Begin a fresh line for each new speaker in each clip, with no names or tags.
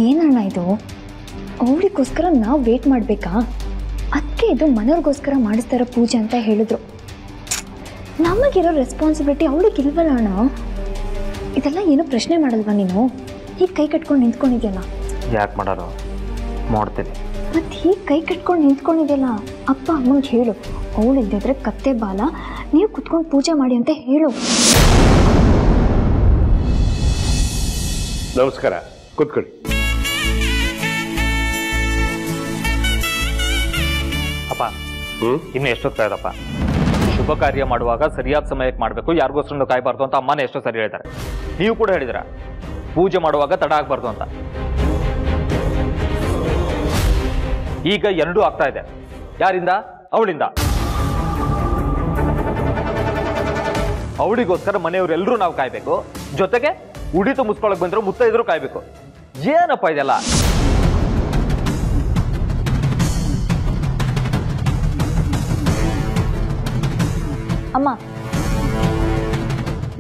ಏನಣ್ಣ ಇದು? ಅವಳಿಗೋಸ್ಕರ ನಾವು ವೇಟ್ ಮಾಡಬೇಕಾ? ಅದಕ್ಕೆ ಇದು ಮನೆಯವ್ರಿಗೋಸ್ಕರ ಮಾಡಿಸ್ತಾರ ಪೂಜೆ ಅಂತ ಹೇಳಿದ್ರು. ನಮಗಿರೋ ರೆಸ್ಪಾನ್ಸಿಬಿಲಿಟಿ ಅವಳಿಗಿಲ್ವಲ್ಲ ಅಣ್ಣ. ಇದೆಲ್ಲ ಏನೋ ಪ್ರಶ್ನೆ ಮಾಡಲ್ವಾ ನೀನು? ಹೀಗೆ ಕೈ ಕಟ್ಕೊಂಡು ನಿಂತ್ಕೊಂಡಿದ್ಯಲ್ಲ.
ಯಾಕೆ ಮಾಡೋದು? ಮಾಡ್ತೀನಿ.
ಮತ್ತು ಹೀಗೆ ಕೈ ಕಟ್ಕೊಂಡು ನಿಂತ್ಕೊಂಡಿದ್ಯಲ್ಲ, ಅಪ್ಪ ಅಮ್ಮಂಗೆ ಹೇಳು, ಅವಳು ಇದ್ದಿದ್ರೆ ಕತ್ತೆ ಬಾಲ, ನೀವು ಕುತ್ಕೊಂಡು ಪೂಜೆ ಮಾಡಿ ಅಂತ ಹೇಳು.
ನಮಸ್ಕಾರ, ಕೂತ್ಕೊಳ್ಳಿ.
ಅಪ್ಪ, ಇನ್ನು ಎಷ್ಟೊತ್ತಾಯ್ತಪ್ಪ? ಶುಭ ಕಾರ್ಯ ಮಾಡುವಾಗ ಸರಿಯಾದ ಸಮಯಕ್ಕೆ ಮಾಡಬೇಕು, ಯಾರಿಗೋಸ್ಕರ ಕಾಯಬಾರ್ದು ಅಂತ ಅಮ್ಮನೇ ಎಷ್ಟೋ ಸರಿ ಹೇಳ್ತಾರೆ. ನೀವು ಕೂಡ ಹೇಳಿದ್ರ ಪೂಜೆ ಮಾಡುವಾಗ ತಡ ಆಗ್ಬಾರ್ದು ಅಂತ. ಈಗ ಎರಡೂ ಆಗ್ತಾ ಇದೆ. ಯಾರಿಂದ? ಅವಳಿಂದ. ಅವಳಿಗೋಸ್ಕರ ಮನೆಯವರೆಲ್ಲರೂ ನಾವು ಕಾಯ್ಬೇಕು, ಜೊತೆಗೆ ಉಡಿ ತುಂಬಿಸ್ಕೊಳಕ್ ಬಂದ್ರು ಮುತ್ತೈದ್ರು ಕಾಯ್ಬೇಕು. ಏನಪ್ಪ ಇದೆಲ್ಲ?
ಅಮ್ಮ,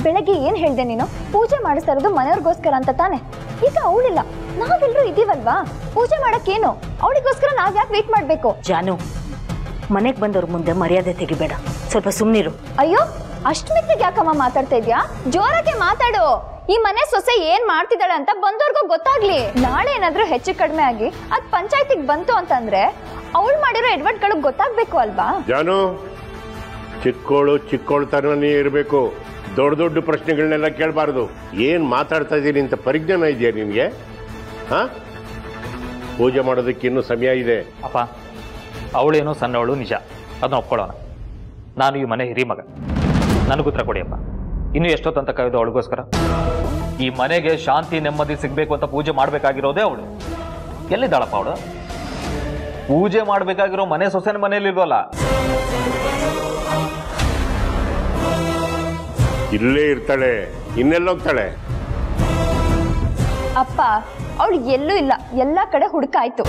ಬೆಳಗ್ಗೆ ಏನು ಹೇಳಿದೆ ನೀನು? ಪೂಜೆ ಮಾಡಿಸ್ತಾ ಇರೋದು ಮನೆಯವ್ರಿಗೋಸ್ಕರ ಅಂತ ತಾನೆ. ಈಗ ಅವಳಿಲ್ಲ, ನಾವೆಲ್ಲರೂ ಇದೀವಲ್ವಾ, ಪೂಜೆ ಮಾಡಕ್ಕೇನು? ಅವಳಿಗೋಸ್ಕರ ನಾವ್ ಯಾಕೆ ವೇಟ್ ಮಾಡ್ಬೇಕು?
ಜಾನು, ಮನೆಗೆ ಬಂದವ್ರ ಮುಂದೆ ಮರ್ಯಾದೆ ತೆಗಿಬೇಡ, ಸ್ವಲ್ಪ ಸುಮ್ಮನಿರು.
ಅಯ್ಯೋ, ಅಷ್ಟು ಮಿತ್ತಿಗೆ ಯಾಕಮ್ಮ ಮಾತಾಡ್ತಾ ಇದ್ಯಾ? ಜೋರಾಗೆ ಮಾತಾಡು. ಈ ಮನೆ ಸೊಸೆ ಏನ್ ಮಾಡ್ತಿದ್ದಾಳೆ ಅಂತ ಬಂದವ್ರಿಗೂ ಗೊತ್ತಾಗ್ಲಿ. ನಾಳೆ ಏನಾದ್ರೂ ಹೆಚ್ಚು ಕಡಿಮೆ ಆಗಿ ಅದ್ ಪಂಚಾಯತಿಗೆ ಬಂತು ಅಂತಂದ್ರೆ ಅವಳು ಮಾಡಿರೋ ಎಡ್ವರ್ಟ್ಗಳು ಗೊತ್ತಾಗ್ಬೇಕು ಅಲ್ವಾ?
ಜಾನು, ಚಿಕ್ಕೋಳು ತರನೇ ಇರಬೇಕು. ದೊಡ್ಡ ದೊಡ್ಡ ಪ್ರಶ್ನೆಗಳನ್ನೆಲ್ಲ ಕೇಳಬಾರ್ದು. ಏನ್ ಮಾತಾಡ್ತಾ ಇದ್ದೀನಿ ಅಂತ ಪರಿಜ್ಞಾನ ಇದೆಯಾ ನಿನ್ಗೆ? ಹಾ, ಪೂಜೆ ಮಾಡೋದಕ್ಕೆ ಇನ್ನೂ ಸಮಯ ಇದೆ.
ಅಪ್ಪ, ಅವಳೇನೋ ಸಣ್ಣವಳು ನಿಜ, ಅದನ್ನ ಒಪ್ಕೊಳ್ಳೋಣ. ನಾನು ಈ ಮನೆ ಹಿರಿ ಮಗ, ನನಗುತ್ತರ ಕೊಡಿಯಪ್ಪ. ಇನ್ನು ಎಷ್ಟೊತ್ತಂತ ಕಾಯ್ದು ಅವಳಿಗೋಸ್ಕರ? ಈ ಮನೆಗೆ ಶಾಂತಿ ನೆಮ್ಮದಿ ಸಿಗ್ಬೇಕು ಅಂತ ಪೂಜೆ ಮಾಡ್ಬೇಕಾಗಿರೋದೇ ಅವಳು. ಎಲ್ಲಿದ್ದಾಳಪ್ಪ ಅವಳು? ಪೂಜೆ ಮಾಡ್ಬೇಕಾಗಿರೋ ಮನೆ ಸೊಸೆನ ಮನೆಯಲ್ಲಿಲ್ವಲ್ಲ.
ಇಲ್ಲೇ ಇರ್ತಾಳೆ, ಇನ್ನೆಲ್ಲೋಗ್ತಾಳೆ?
ಅಪ್ಪ, ಅವಳು ಎಲ್ಲೂ ಇಲ್ಲ, ಎಲ್ಲಾ ಕಡೆ ಹುಡುಕಾಯ್ತು.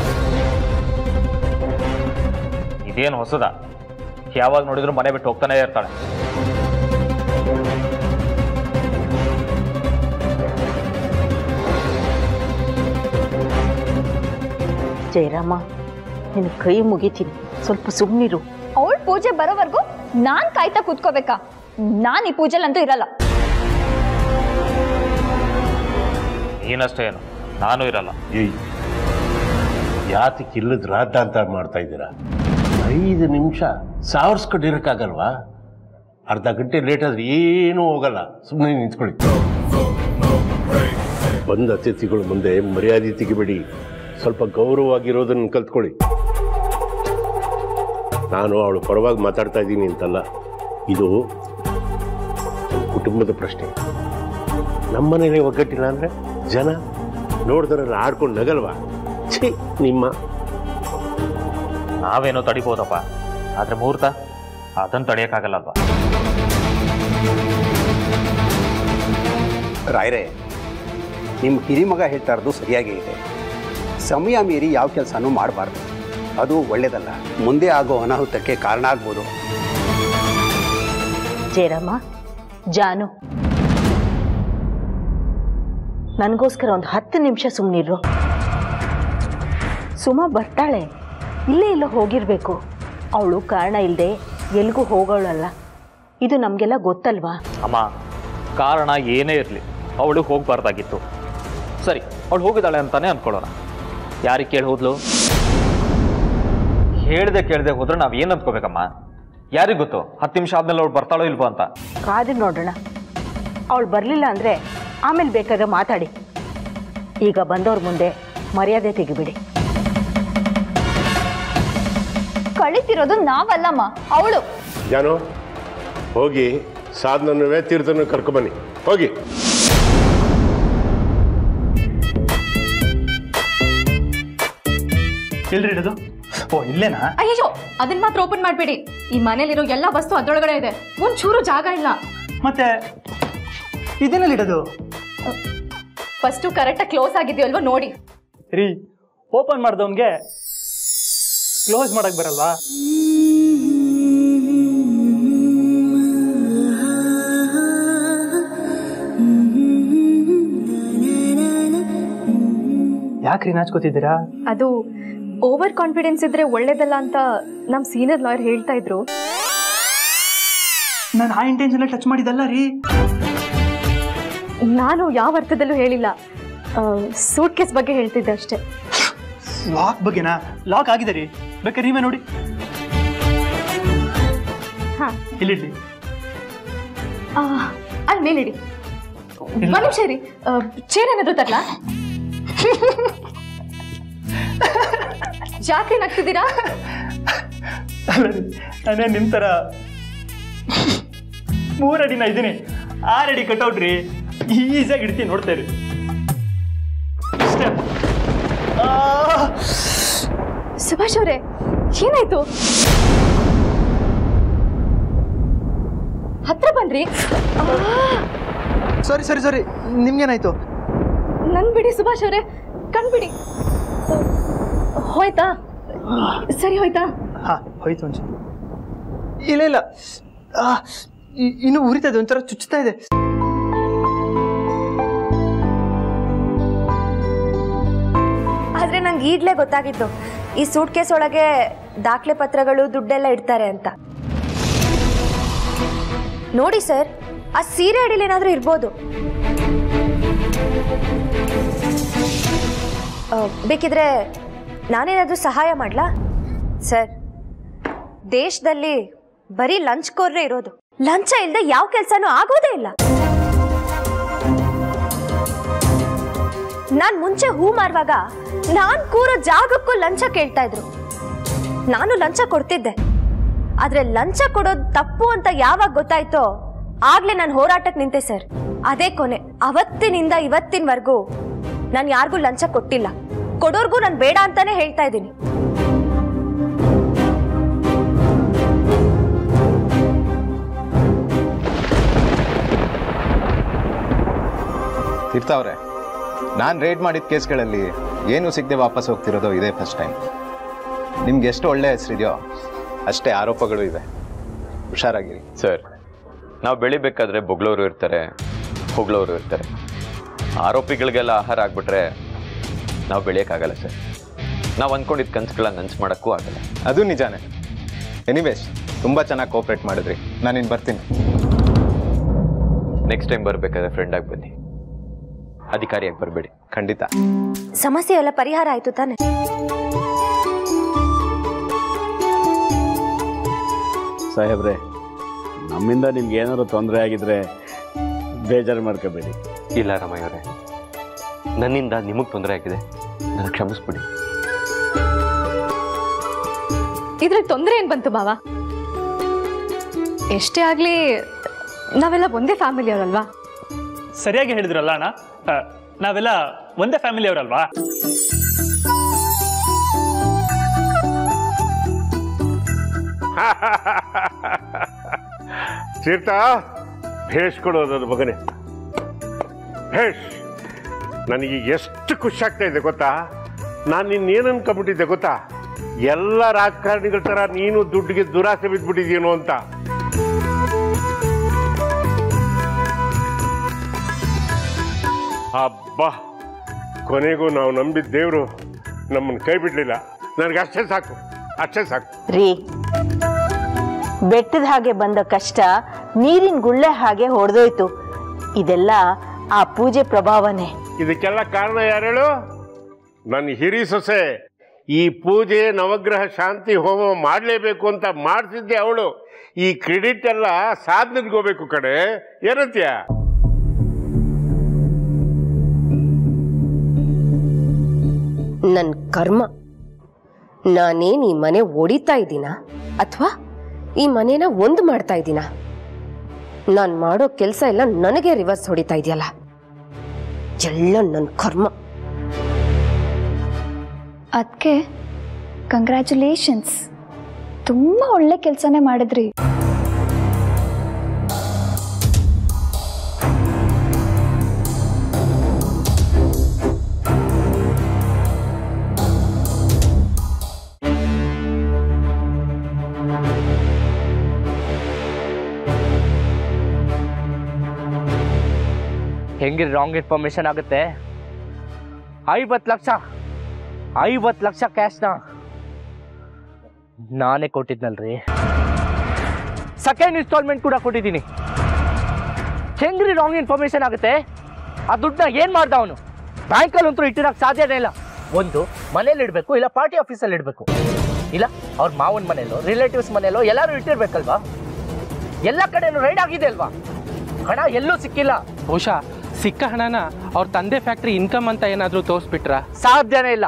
ಇದೇನು ಹೊಸದ? ಯಾವಾಗ ನೋಡಿದ್ರು ಮನೆ ಬಿಟ್ಟು ಹೋಗ್ತಾನೆ ಇರ್ತಾಳೆ.
ಜಯರಾಮ, ನಿನ್ನ ಕೈ ಮುಗಿತೀನಿ, ಸ್ವಲ್ಪ ಸುಮ್ಮನಿರು.
ಅವಳು ಪೂಜೆ ಬರೋವರೆಗೂ ನಾನ್ ಕಾಯ್ತಾ ಕೂತ್ಕೋಬೇಕಾ? ನಾನ್ ಈ ಪೂಜೆಲಂತೂ ಇರಲ್ಲ.
ನೀನಷ್ಟೇ ಏನು, ನಾನು ಇರಲ್ಲ.
ಯಾತಕ್ಕೆ ಇಲ್ಲದ ರಾಧ ಅಂತ ಮಾಡ್ತಾ ಇದ್ದೀರಾ? 5 ನಿಮಿಷ ಸಾವರ್ಸ್ಕೊಂಡಿರಕ್ಕಾಗಲ್ವಾ? ಅರ್ಧ ಗಂಟೆ ಲೇಟ್ ಆದ್ರೆ ಏನೂ ಹೋಗಲ್ಲ. ಸುಮ್ಮನೆ ನಿಂತ್ಕೊಳ್ಳಿ. ಬಂದ ಅತಿಥಿಗಳ ಮುಂದೆ ಮರ್ಯಾದೆ ತೆಗಿಬೇಡಿ. ಸ್ವಲ್ಪ ಗೌರವವಾಗಿರೋದನ್ನು ಕಲ್ತ್ಕೊಳ್ಳಿ. ನಾನು ಅವಳು ಪರವಾಗಿ ಮಾತಾಡ್ತಾ ಇದ್ದೀನಿ ಅಂತಲ್ಲ, ಇದು ಕುಟುಂಬದ ಪ್ರಶ್ನೆ. ನಮ್ಮನೇಲೆ ಒಗ್ಗಟ್ಟಿಲ್ಲ ಅಂದ್ರೆ ಜನ ನೋಡಿದ್ರನ್ನ ಆಡ್ಕೊಂಡು ನಗಲ್ವಾ? ಛೀ, ನಿಮ್ಮ
ನಾವೇನೋ ತಡಿಬೋದಪ್ಪ, ಆದ್ರೆ ಮುಹೂರ್ತ ಅದನ್ನು ತಡೆಯೋಕ್ಕಾಗಲ್ಲಲ್ವಾ?
ರಾಯರೇ, ನಿಮ್ಮ ಹಿರಿಮಗ ಹೇಳ್ತಾ ಇರೋದು ಸರಿಯಾಗೇ ಇದೆ. ಸಮಯ ಮೀರಿ ಯಾವ ಕೆಲಸನೂ ಮಾಡಬಾರ್ದು, ಅದು ಒಳ್ಳೆಯದಲ್ಲ. ಮುಂದೆ ಆಗೋ ಅನಾಹುತಕ್ಕೆ ಕಾರಣ ಆಗ್ಬೋದು.
ಜಯರಾಮ, ಜಾನು, ನನಗೋಸ್ಕರ ಒಂದು 10 ನಿಮಿಷ ಸುಮ್ಮನಿರು. ಸುಮಾ ಬರ್ತಾಳೆ, ಇಲ್ಲೇ ಎಲ್ಲೋ ಹೋಗಿರ್ಬೇಕು. ಅವಳು ಕಾರಣ ಇಲ್ಲದೆ ಎಲ್ಗೂ ಹೋಗೋಳಲ್ಲ, ಇದು ನಮಗೆಲ್ಲ ಗೊತ್ತಲ್ವಾ?
ಅಮ್ಮ, ಕಾರಣ ಏನೇ ಇರಲಿ ಅವಳು ಹೋಗ್ಬಾರ್ದಾಗಿತ್ತು. ಸರಿ, ಅವಳು ಹೋಗಿದ್ದಾಳೆ ಅಂತಾನೆ ಅನ್ಕೊಳ್ಳೋಣ. ಯಾರಿಗೆ ಕೇಳಿ ಹೋದ್ಲು? ಕೇಳದೆ ಹೋದ್ರೆ ನಾವ್ ಏನ್ ಅಂದ್ಕೋಬೇಕಮ್ಮ? ಯಾರಿಗ್ ಗೊತ್ತು 10 ನಿಮಿಷ ಆದ್ಮೇಲೆ ಅವಳು ಬರ್ತಾಳೋ ಇಲ್ವೋ ಅಂತ?
ಕಾದು ನೋಡೋಣ. ಅವಳು ಬರಲಿಲ್ಲ ಅಂದರೆ ಆಮೇಲೆ ಬೇಕಾದ್ರೆ ಮಾತಾಡಿ. ಈಗ ಬಂದವ್ರ ಮುಂದೆ ಮರ್ಯಾದೆ ತೆಗಿಬಿಡಿ.
ಕಳಿತಿರೋದು ನಾವಲ್ಲಮ್ಮ, ಅವಳು.
ಜಾನು, ಹೋಗಿ ಸಾಧನವೇ ತೀರ್ಥನ ಕರ್ಕೊಂಬನ್ನಿ, ಹೋಗಿ.
ಎಲ್ರಿ ಇಡೋದು? ಓ, ಇಲ್ಲೇನಾ?
ಅಯ್ಯೋ, ಅದನ್ನ ಮಾತ್ರ ಓಪನ್ ಮಾಡಬೇಡಿ. ಈ ಮನೇಲಿರೋ ಎಲ್ಲ ವಸ್ತು ಅದರೊಳಗಡೆ ಇದೆ, ಒಂಚೂರು ಜಾಗ ಇಲ್ಲ.
ಮತ್ತೆ ಇದೇನಲ್ಲಿ ಇಡೋದು?
ಫಸ್ಟು ಕರೆಕ್ಟಾಗಿ ಕ್ಲೋಸ್ ಆಗಿದೆಯೋ ಅಲ್ವಾ ನೋಡಿ.
ರೀ, ಓಪನ್ ಮಾಡ್ದವನ್ಗೆ ಕ್ಲೋಸ್ ಮಾಡಕ್ ಬರಲ್ವಾ? ಯಾಕ್ರಿ ನಾಚ್ಕೋತಿದ್ದೀರಾ?
ಅದು ಓವರ್ ಕಾನ್ಫಿಡೆನ್ಸ್ ಇದ್ರೆ ಒಳ್ಳೇದಲ್ಲ ಅಂತ ನಮ್ಮ ಸೀನಿಯರ್ ಲಾಯರ್ ಹೇಳ್ತಾ ಇದ್ರು.
ನಾನು ಆ ಇಂಟೆನ್ಷನ್ ಟಚ್ ಮಾಡಿದಲ್ಲ ರೀ.
ನಾನು ಯಾವ ಅರ್ಥದಲ್ಲೂ ಹೇಳಿಲ್ಲ, ಸೂಟ್ ಕೇಸ್ ಬಗ್ಗೆ ಹೇಳ್ತಿದ್ದೆ ಅಷ್ಟೇ.
ಲಾಕ್ ಬಗ್ಗೆನಾ? ಲಾಕ್ ಆಗಿದೆ ರೀ, ಬೇಕಾದ್ರೆ ನೀವೇ ನೋಡಿ.
ಹಾಂ,
ಇಲ್ಲಿಡಿ.
ಅಲ್ಲಿ ಮೇಲಿಡಿ. ಒಂದು ನಿಮಿಷ ರೀ, ಚೇರ್ ಏನಾದ್ರು ತರಲಾ? ಯಾಕೆ ನಗ್ತಿದ್ದೀರಾ?
ಅಲ್ಲ ರೀ, ನಾನೇ ನಿಮ್ಮ ಥರ 3 ಅಡಿನ ಇದ್ದೀನಿ, 6 ಅಡಿ ಕಟ್ಔಟ್ ರೀ. ಈಸಿಯಾಗಿ ಇಡ್ತೀನಿ, ನೋಡ್ತಾ ಇರಿ.
ಸುಭಾಷ್ ಅವರೇ, ಏನಾಯ್ತು? ಹತ್ರ ಬನ್ರಿ.
ಸಾರಿ ಸಾರಿ ಸಾರಿ, ನಿಮ್ಗೇನಾಯ್ತು?
ನನ್ ಬಿಡಿ ಸುಭಾಷ್ ಅವರೇ, ಕಣ್ಬಿಡಿ. ಹೋಯ್ತಾ? ಸರಿ ಹೋಯ್ತಾ?
ಹಾ, ಹೋಯ್ತು ಒಂಚೂರು. ಇಲ್ಲ ಇಲ್ಲ, ಇನ್ನು ಉರಿತಾ ಇದೆ, ಒಂಥರ ಚುಚ್ಚುತ್ತಾ ಇದೆ.
ಆದ್ರೆ ನಂಗೆ ಈಗಲೇ ಗೊತ್ತಾಗಿತ್ತು ಈ ಸೂಟ್ ಕೇಸ್ ಒಳಗೆ ದಾಖಲೆ ಪತ್ರಗಳು, ದುಡ್ಡೆಲ್ಲ ಇಡ್ತಾರೆ ಅಂತ. ನೋಡಿ ಸರ್, ಆ ಸೀರೆ ಅಡಿಲಿ ಏನಾದ್ರೂ ಇರ್ಬೋದು. ಬೇಕಿದ್ರೆ ನಾನೇನಾದ್ರೂ ಸಹಾಯ ಮಾಡ್ಲಾ? ಸರ್, ದೇಶದಲ್ಲಿ ಬರೀ ಲಂಚ್ ಕೋರ್ರೆ ಇರೋದು. ಲಂಚ ಇಲ್ಲದೆ ಯಾವ ಕೆಲಸನೂ ಆಗೋದೇ ಇಲ್ಲ. ನಾನ್ ಮುಂಚೆ ಹೂ ಮಾರುವಾಗ ನಾನ್ ಕೂರೋ ಜಾಗಕ್ಕೂ ಲಂಚ ಕೇಳ್ತಾ ಇದ್ರು. ನಾನು ಲಂಚ ಕೊಡ್ತಿದ್ದೆ. ಆದ್ರೆ ಲಂಚ ಕೊಡೋದು ತಪ್ಪು ಅಂತ ಯಾವಾಗ ಗೊತ್ತಾಯ್ತೋ ಆಗ್ಲೇ ನಾನು ಹೋರಾಟಕ್ಕೆ ನಿಂತೆ ಸರ್. ಅದೇ ಕೊನೆ. ಅವತ್ತಿನಿಂದ ಇವತ್ತಿನವರೆಗೂ ನಾನು ಯಾರಿಗೂ ಲಂಚ ಕೊಟ್ಟಿಲ್ಲ. ಕೊಡೋರ್ಗೂ ನಾನು ಬೇಡ ಅಂತಾನೆ ಹೇಳ್ತಾ ಇದ್ದೀನಿ.
ತೀರ್ಥವ್ರೆ, ನಾನು ರೇಡ್ ಮಾಡಿದ ಕೇಸ್ಗಳಲ್ಲಿ ಏನು ಸಿಗದೆ ವಾಪಸ್ ಹೋಗ್ತಿರೋದು ಇದೇ ಫಸ್ಟ್ ಟೈಮ್. ನಿಮ್ಗೆ ಎಷ್ಟು ಒಳ್ಳೆ ಹೆಸರಿದೆಯೋ ಅಷ್ಟೇ ಆರೋಪಗಳು ಇವೆ, ಹುಷಾರಾಗಿರಿ.
ಸರ್, ನಾವು ಬೆಳಿಬೇಕಾದ್ರೆ ಬೊಗಳವರು ಇರ್ತಾರೆ, ಹೊಗಳವರು ಇರ್ತಾರೆ. ಆರೋಪಿಗಳಿಗೆಲ್ಲ ಆಹಾರ ಆಗ್ಬಿಟ್ರೆ ನಾವು ಬೆಳೆಯೋಕ್ಕಾಗಲ್ಲ ಸರ್. ನಾವು ಅಂದ್ಕೊಂಡಿದ್ದ ಕನಸುಗಳನ್ನ ನನಸು ಮಾಡೋಕ್ಕೂ ಆಗಲ್ಲ.
ಅದು ನಿಜಾನೇ. ಎನಿವೇಸ್, ತುಂಬ ಚೆನ್ನಾಗಿ ಕೋಆಪ್ರೇಟ್ ಮಾಡಿದ್ರಿ. ನಾನಿನ್ನು ಬರ್ತೀನಿ.
ನೆಕ್ಸ್ಟ್ ಟೈಮ್ ಬರಬೇಕಾದ್ರೆ ಫ್ರೆಂಡಾಗಿ ಬನ್ನಿ, ಅಧಿಕಾರಿಯಾಗಿ ಬರಬೇಡಿ.
ಖಂಡಿತ.
ಸಮಸ್ಯೆ ಎಲ್ಲ ಪರಿಹಾರ ಆಯ್ತು ತಾನೆ?
ಸಾಹೇಬ್ರೆ, ನಮ್ಮಿಂದ ನಿಮ್ಗೆ ಏನಾದ್ರು ತೊಂದರೆ ಆಗಿದ್ರೆ ಬೇಜಾರು ಮಾಡ್ಕೋಬೇಡಿ.
ಇಲ್ಲ ರಮಯ್ಯ ಅವರೇ, ನನ್ನಿಂದ ನಿಮಗೆ ತೊಂದರೆ ಆಗಿದೆ, ನನಗೆ ಕ್ಷಮಿಸ್ಬಿಡಿ.
ಇದ್ರಲ್ಲಿ ತೊಂದರೆ ಏನ್ ಬಂತು ಬಾವ? ಎಷ್ಟೇ ಆಗ್ಲಿ ನಾವೆಲ್ಲ ಒಂದೇ ಫ್ಯಾಮಿಲಿ ಅವರಲ್ವಾ?
ಸರಿಯಾಗಿ ಹೇಳಿದ್ರಲ್ಲ ಅಣ್ಣ, ನಾವೆಲ್ಲ ಒಂದೇ ಫ್ಯಾಮಿಲಿ ಅವರಲ್ವಾ?
ತೀರ್ಥ, ಭೇಷ್ ಕೊಡೋದು ಮಗನೇ, ಭೇಷ್. ನನಗೆ ಎಷ್ಟು ಖುಷಿ ಆಗ್ತಾ ಇದೆ ಗೊತ್ತಾ? ನಾನು ನಿನ್ನೇನು ಅನ್ಕೊಂಡ್ಬಿಟ್ಟಿದ್ದೆ ಗೊತ್ತಾ? ಎಲ್ಲ ರಾಜಕಾರಣಿಗಳ ಥರ ನೀನು ದುಡ್ಡಿಗೆ ದುರಾಸೆ ಬಿದ್ದುಬಿಟ್ಟಿದ್ದೀನೋ ಅಂತ. ಅಬ್ಬಾ, ಕೊನೆಗೂ ನಾವು ನಂಬಿದ ದೇವರು ನಮ್ಮನ್ನು ಕೈ ಬಿಡಲಿಲ್ಲ. ನನಗೆ ಅಷ್ಟೇ ಸಾಕು, ಅಷ್ಟೇ ಸಾಕು
ರೀ. ಬೆಟ್ಟದ ಹಾಗೆ ಬಂದ ಕಷ್ಟ ನೀರಿನ ಗುಳ್ಳೆ ಹಾಗೆ ಹೊಡೆದೋಯ್ತು. ಇದೆಲ್ಲ ಆ ಪೂಜೆ ಪ್ರಭಾವನೆ.
ಇದಕ್ಕೆಲ್ಲ ಕಾರಣ ಯಾರು ಹೇಳು? ನನ್ನ ಹಿರಿ ಸೊಸೆ. ಈ ಪೂಜೆ, ನವಗ್ರಹ ಶಾಂತಿ ಹೋಮ ಮಾಡಲೇಬೇಕು ಅಂತ ಮಾಡಿಸಿದ್ದೆ ಅವಳು. ಈ ಕ್ರೆಡಿಟ್ ಎಲ್ಲ ಸಾಧನೆಗೆ ಹೋಗ್ಬೇಕು ಕಡೆ. ಏನಂತೀಯ?
ನನ್ನ ಕರ್ಮ. ನಾನೇನು ಈ ಮನೆ ಒಡಿತಾ ಇದ್ದೀನ ಅಥವಾ ಈ ಮನೇನ ಒಂದು ಮಾಡ್ತಾ ಇದ್ದೀನ? ನಾನು ಮಾಡೋ ಕೆಲಸ ಎಲ್ಲ ನನಗೆ ರಿವರ್ಸ್ ಹೊಡಿತಾ ಇದೆಯಲ್ಲ, ಎಲ್ಲ ನನ್ನ ಕರ್ಮ.
ಅದಕ್ಕೆ ಕಂಗ್ರ್ಯಾಚುಲೇಷನ್ಸ್, ತುಂಬ ಒಳ್ಳೆ ಕೆಲಸನೇ ಮಾಡಿದ್ರಿ.
ಹೆಂಗೆ ರಾಂಗ್ ಇನ್ಫಾರ್ಮೇಶನ್ ಆಗುತ್ತೆ? 50 ಲಕ್ಷ
50 ಲಕ್ಷ ಕ್ಯಾಶ್ನ ನಾನೇ ಕೊಟ್ಟಿದ್ನಲ್ರಿ. ಸೆಕೆಂಡ್ ಇನ್ಸ್ಟಾಲ್ಮೆಂಟ್ ಕೂಡ ಕೊಟ್ಟಿದ್ದೀನಿ. ಹೆಂಗ್ರಿ ರಾಂಗ್ ಇನ್ಫಾರ್ಮೇಶನ್ ಆಗುತ್ತೆ? ಆ ದುಡ್ಡನ್ನ ಏನು ಮಾಡ್ದ ಅವನು? ಬ್ಯಾಂಕಲ್ಲಂತೂ ಇಟ್ಟಿರೋಕ್ಕೆ ಸಾಧ್ಯನೇ ಇಲ್ಲ. ಒಂದು ಮನೇಲಿ ಇಡಬೇಕು, ಇಲ್ಲ ಪಾರ್ಟಿ ಆಫೀಸಲ್ಲಿ ಇಡಬೇಕು, ಇಲ್ಲ ಅವ್ರ ಮಾವನ ಮನೆಯಲ್ಲೋ ರಿಲೇಟಿವ್ಸ್ ಮನೆಯಲ್ಲೋ ಎಲ್ಲರೂ ಇಟ್ಟಿರ್ಬೇಕಲ್ವಾ? ಎಲ್ಲ ಕಡೆನೂ ರೈಡ್ ಆಗಿದೆ ಅಲ್ವಾ? ಹಣ ಎಲ್ಲೂ ಸಿಕ್ಕಿಲ್ಲ.
ಬಹುಶಃ ಸಿಕ್ಕ ಹಣನ ಅವ್ರ ತಂದೆ ಫ್ಯಾಕ್ಟ್ರಿ ಇನ್ಕಮ್ ಅಂತ ಏನಾದರೂ ತೋರಿಸ್ಬಿಟ್ರ?
ಸಾಧ್ಯನೇ ಇಲ್ಲ.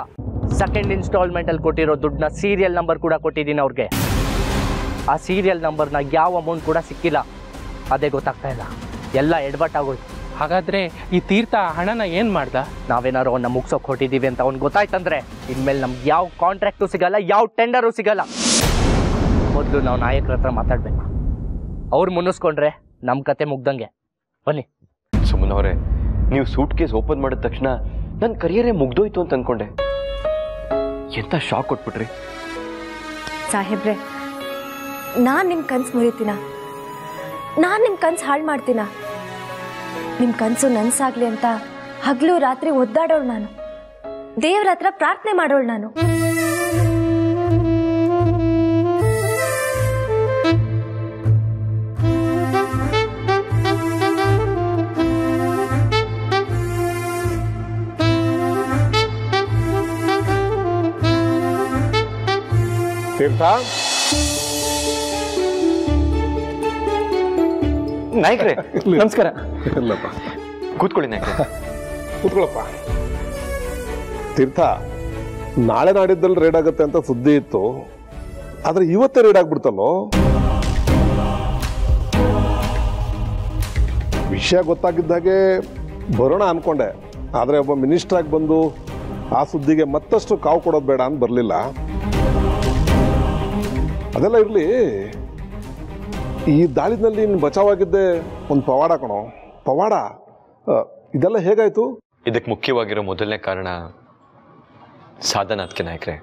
ಸೆಕೆಂಡ್ ಇನ್ಸ್ಟಾಲ್ಮೆಂಟ್ ಅಲ್ಲಿ ಕೊಟ್ಟಿರೋ ದುಡ್ಡನ್ನ ಸೀರಿಯಲ್ ನಂಬರ್ ಕೂಡ ಕೊಟ್ಟಿದ್ದೀನಿ ಅವ್ರಿಗೆ. ಆ ಸೀರಿಯಲ್ ನಂಬರ್ನ ಯಾವ ಅಮೌಂಟ್ ಕೂಡ ಸಿಕ್ಕಿಲ್ಲ. ಅದೇ ಗೊತ್ತಾಗ್ತಾ ಇಲ್ಲ, ಎಲ್ಲ ಎಡವಟ್ಟಾಗೋಯ್ತು.
ಹಾಗಾದ್ರೆ ಈ ತೀರ್ಥ ಹಣನ ಏನ್ ಮಾಡ್ದ?
ನಾವೇನಾರು ಅವನ್ನ ಮುಗ್ಸೋಕೆ ಹೊಟ್ಟಿದ್ದೀವಿ ಅಂತ ಅವ್ನು ಗೊತ್ತಾಯ್ತಂದ್ರೆ ಇನ್ಮೇಲೆ ನಮ್ಗೆ ಯಾವ ಕಾಂಟ್ರಾಕ್ಟು ಸಿಗಲ್ಲ, ಯಾವ ಟೆಂಡರು ಸಿಗಲ್ಲ. ಮೊದಲು ನಾವು ನಾಯಕರ ಹತ್ರ ಮಾತಾಡ್ಬೇಕು. ಅವ್ರು ಮುನ್ನಿಸ್ಕೊಂಡ್ರೆ ನಮ್ಮ ಕತೆ ಮುಗ್ದಂಗೆ. ಬನ್ನಿ.
ಸುಮ್ಮನೆ ಅವರೇ, ನೀವು ಸೂಟ್ ಕೇಸ್ ಓಪನ್ ಮಾಡಿದ ತಕ್ಷಣ ನನ್ನ ಕರಿಯರೇ ಮುಗ್ದೋಯ್ತು ಅಂತ ಅನ್ಕೊಂಡೆ. ಎಂತ ಶಾಕ್ ಕೊಟ್ಬಿಟ್ರಿ
ಸಾಹೇಬ್ರೆ. ನಾನು ನಿಮ್ಮ ಕನ್ಸು ಮುರಿತೀನ? ನಾನು ನಿಮ್ಮ ಕನ್ಸು ಹಾಳು ಮಾಡ್ತೀನ? ನಿಮ್ಮ ಕನಸು ನನ್ಸಾಗ್ಲಿ ಅಂತ ಹಗಲು ರಾತ್ರಿ ಒದ್ದಾಡೋಳು ನಾನು. ದೇವ್ರ ಹತ್ರ ಪ್ರಾರ್ಥನೆ ಮಾಡೋಳು ನಾನು.
ತೀರ್ಥ,
ನಾಯಕ್ರೆ
ನಮಸ್ಕಾರ.
ಇಲ್ಲಪ್ಪ,
ಕೂತ್ಕೊಳ್ಳಿ ನಾಯಕ್ರೆ.
ಕೂತ್ಕೊಳ್ಳಪ್ಪ. ತೀರ್ಥ, ನಾಳೆ ನಾಡಿದ್ದಲ್ಲಿ ರೇಡ್ ಆಗುತ್ತೆ ಅಂತ ಸುದ್ದಿ ಇತ್ತು, ಆದ್ರೆ ಇವತ್ತೇ ರೇಡ್ ಆಗ್ಬಿಡ್ತಲ್ಲೋ? ವಿಷಯ ಗೊತ್ತಾಗಿದ್ದಾಗೆ ಬರೋಣ ಅನ್ಕೊಂಡೆ, ಆದರೆ ಒಬ್ಬ ಮಿನಿಸ್ಟರ್ ಆಗಿ ಬಂದು ಆ ಸುದ್ದಿಗೆ ಮತ್ತಷ್ಟು ಕಾವು ಕೊಡೋದು ಬೇಡ ಅಂತ ಬರಲಿಲ್ಲ. ಅದೆಲ್ಲ ಇರಲಿ, ಈ ದಾಳಿನಲ್ಲಿ ನೀನು ಬಚಾವಾಗಿದ್ದೆ ಒಂದು ಪವಾಡ ಕಣೋ. ಪವಾಡ ಇದೆಲ್ಲ ಹೇಗಾಯ್ತು?
ಇದಕ್ಕೆ ಮುಖ್ಯವಾಗಿರೋ ಮೊದಲನೇ ಕಾರಣ ಸಾಧನ ಅದಕ್ಕೆ ನಾಯಕ್ರೆ.